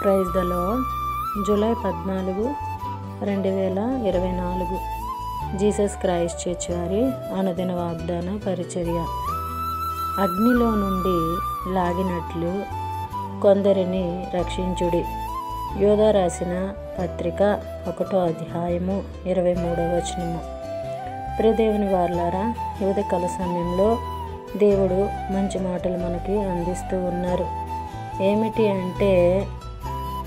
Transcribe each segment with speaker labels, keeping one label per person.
Speaker 1: Praise the Lord. July 14, 2024 Jesus Christ church వారి అనుదిన వాగ్దాన పరిచర్య. అగ్నిలో నుండి లాగినట్లు కొందరిని రక్షించుడి. యోధా రాసిన పత్రిక 1వ అధ్యాయము 23వ వచనము. ప్రియదేవుని వారలారా, ఉదయకాల సమయంలో దేవుడు మంచి మాటలు మనకి అందిస్తూ ఉన్నారు. ఏమిటి అంటే,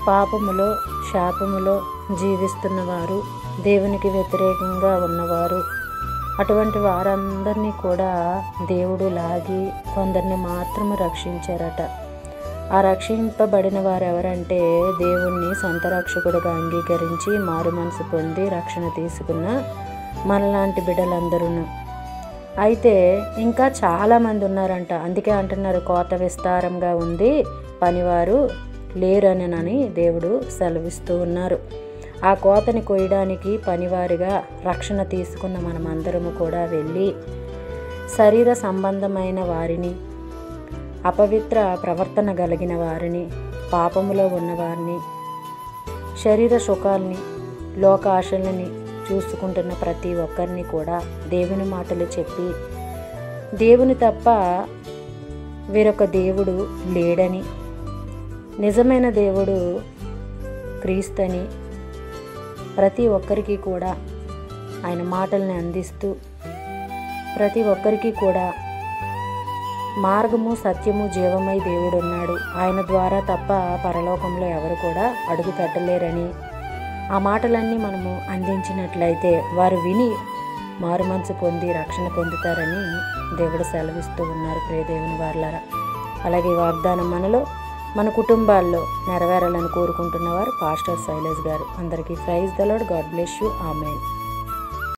Speaker 1: పాపములో శాపములో జీవిస్తున్నవారు, దేవునికి వ్యతిరేకంగా ఉన్నవారు, అటువంటి వారందరినీ కూడా దేవుడు లాగి కొందరిని మాత్రము రక్షించారట. ఆ రక్షింపబడిన వారు ఎవరంటే, దేవుణ్ణి సొంత రక్షకుడుగా అంగీకరించి మారు మనసు పొంది రక్షణ తీసుకున్న మనలాంటి బిడ్డలందరూ. అయితే ఇంకా చాలామంది ఉన్నారంట. అందుకే అంటున్నారు, కోత విస్తారంగా ఉంది, పనివారు లేరనని దేవుడు సెలవిస్తూ ఉన్నారు. ఆ కోతని కొయ్యడానికి పనివారిగా రక్షణ తీసుకున్న మనమందరము కూడా వెళ్ళి శరీర సంబంధమైన వారిని, అపవిత్ర ప్రవర్తన కలిగిన వారిని, పాపములో ఉన్నవారిని, శరీర సుఖాలని, లోక ఆశలని చూసుకుంటున్న ప్రతి ఒక్కరిని కూడా దేవుని మాటలు చెప్పి, దేవుని తప్ప వేరొక దేవుడు లేడని, నిజమైన దేవుడు క్రీస్తని ప్రతి ఒక్కరికి కూడా ఆయన మాటల్ని అందిస్తూ, ప్రతి ఒక్కరికి కూడా మార్గము, సత్యము, జీవమై దేవుడు ఉన్నాడు, ఆయన ద్వారా తప్ప పరలోకంలో ఎవరు కూడా అడుగు పెట్టలేరని ఆ మాటలన్నీ మనము అందించినట్లయితే వారు విని మారు మనసు పొంది రక్షణ పొందుతారని దేవుడు సెలవిస్తూ ఉన్నారు. ప్రియదేవుని వారలారా, అలాగే వాగ్దానం మనలో, మన కుటుంబాల్లో నెరవేరాలని కోరుకుంటున్నవారు పాస్టర్ శైలేష్ గారు. అందరికీ praise the Lord. God bless you. Amen.